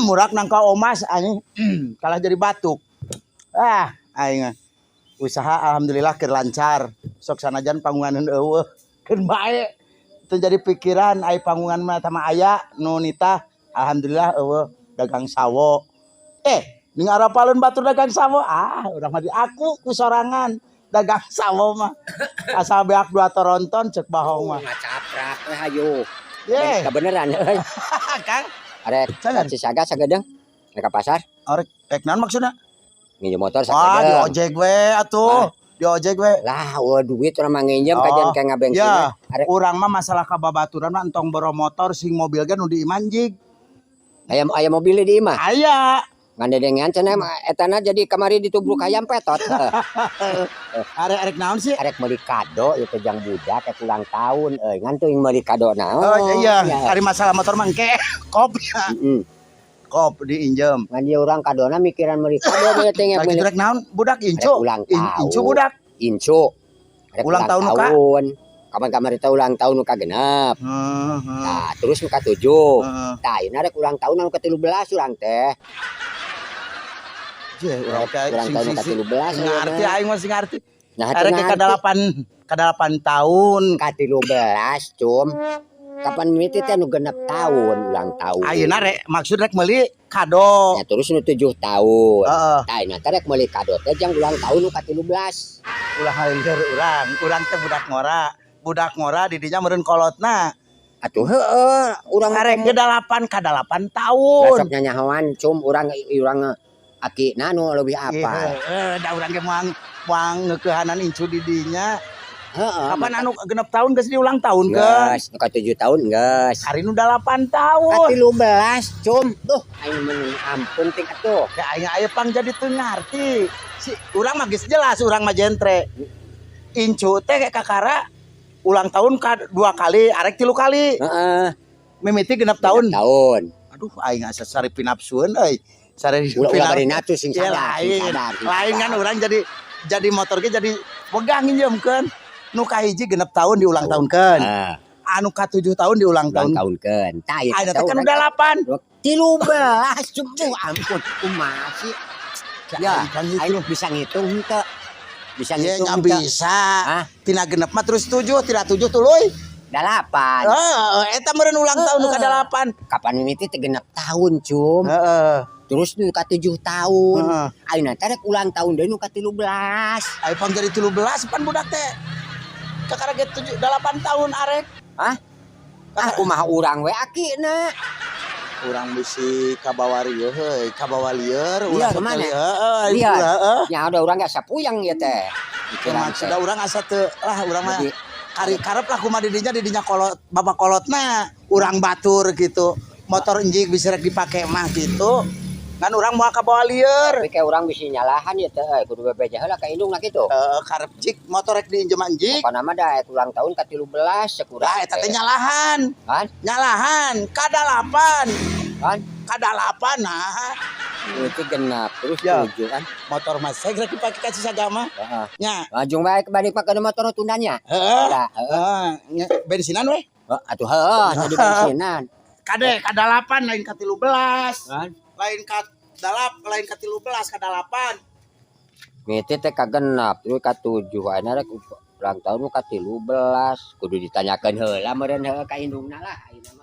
Murak nangka omas anjing kalah jadi batuk. Aing usaha alhamdulillah keur lancar. Sok sanajan pangungan eueuh keur bae. Teu jadi pikiran ai pangungan mah tama aya nu nitah alhamdulillah eueuh dagang sawo. Ning arapaleun batur dagang sawo. Urang mah aku ku sorangan dagang sawo mah. Asal beak dua toronton cek bahong mah. Ngacaprak we hayu. Ye. Kebeneran euy. Kang, Arek Cisaga sagadeng. Ka pasar. rek naon maksudna? Nginjem motor Di sagadeng. ojek we atuh. Di ojek we. Lah, duit urang mah nginjem kajian kayak ngabensin. Ya, Arek urang mah masalah kababaturan mah entong boro motor sing mobil ge nu diimanjig. aya mobil di imah. Aya. Ngandedengan cenah etana jadi kamari ditubruk hayam petot. Arek naon sih? Arek meuli kado ieu teh jang budak ke ulang tahun euy. Ngan teuing meuli kado naon. Oh iya, hari masalah motor mah engke kop ya. Kop diinjem. Ngan dia urang kadona mikiran meuli kado ieu teh nya Lagi rek naon? Budak incu. ulang tahun. Incu budak. Incu. Arek Ulang tahun nu ka? Kapan-kapan teh ulang tahun nu kagenep. Nah, terus nu ka-7. Tah, ayeuna rek ulang tahun nu ka-13 urang teh. Urang tahun nu ka-13 ngarti aing mah sing ngarti. Nah, Arek ka 8 tahun. Ka-13 cum. Kapan mimiti teh nu genep tahun ulang tahun. Ayeuna rek maksud rek meuli kado. Ya terus nu 7 tahun. Heeh. Tah ayeuna teh rek meuli kado teh jang ulang tahun nu ka-13. Ulah halir urang teh budak ngora di dinya meureun kolotna. Atuh heueuh, urang Arek ge 8 tahun. Besok nyanyahoan cum urang akina nu leuwih apa. Da urang ge moang ngeukehanan incu di dinya. Heeh. Kapan anu genep tahun geus diulang tahun ke? Geus, nu ka 7 tahun geus. Hari nu 8 tahun. Ka 13 cum. Duh, aing ampun ting atuh. Ya aing aya pang jadi teu ngarti. Si urang mah geus jelas urang mah jentre. Incu teh kakara ulang tahun ka 2 kali, arek 3 kali. Heeh. Mimiti genep tahun. Tahun. Aduh aing asa sari pinapsueun euy. Sari Ulah bari nafsu sing Ya, sadar, sing sadar. lain kan urang jadi motor ge jadi pegang nginjemkeun. Nu kahiji genep tahun diulang tahunkeun. Anu ka 7 tahun diulang tahun. Tahunkeun. Tah ieu Aya teh kan udah 8. 13 cukup ampun kumaha sih. Ya, aing bisa ngitung henteu. Bisa Ya ngitung nya bisa. Tina genep mah terus 7, tidak 7 tuluy. 8. Eta meureun ulang tahun nu ka 8. Kapan mimiti teh genep tahun, cum. Terus nu ka 7 tahun. Ayeuna teh rek ulang tahun deui nu ka 13. Aya pang jadi 13 pan budak teh. Kakara ge 8 tahun arek. Kumaha urang we akina. Urang bisi kabawa rieu heuy, kabawa lieur Iya, ulah kemana? heeh. Iya. Nya ada urang geus sapuyang ieu teh. Maksudna urang asa teu urang mah kari karep lah kumaha di dinya kolot bapak kolotna urang batur gitu. Motor enjing bisa rek dipake mah gitu. Kan urang moal kabawa lieur. Tapi kayak urang bisi nyalahan ieu teh kudu bebeja heula ka indungna kitu. Karep cik motor rek diinjem anjing. Pokona mah da ulang tahun ka 13 sakurang. Lah eta teh nyalahan. Kan? Nyalahan ka 8. Kan? Ka 8 nah. Itu genap terus Ya. 7 kan. Motor mas saya rek dipake ka Cisagama. Heeh. Nya. Lajung bae balik pakai motor tundanya. Heeh. Bensinan we. Atuh heueuh tadi bensinan. Kade ka 8 lain ka 13. Kan? Lain ka 13 ka 8. Miti teh kagenap terus ka 7 ayeuna rek ulang tahun nu ka 13 kudu ditanyakeun heula meureun heueuh ka indungna lah ayeuna.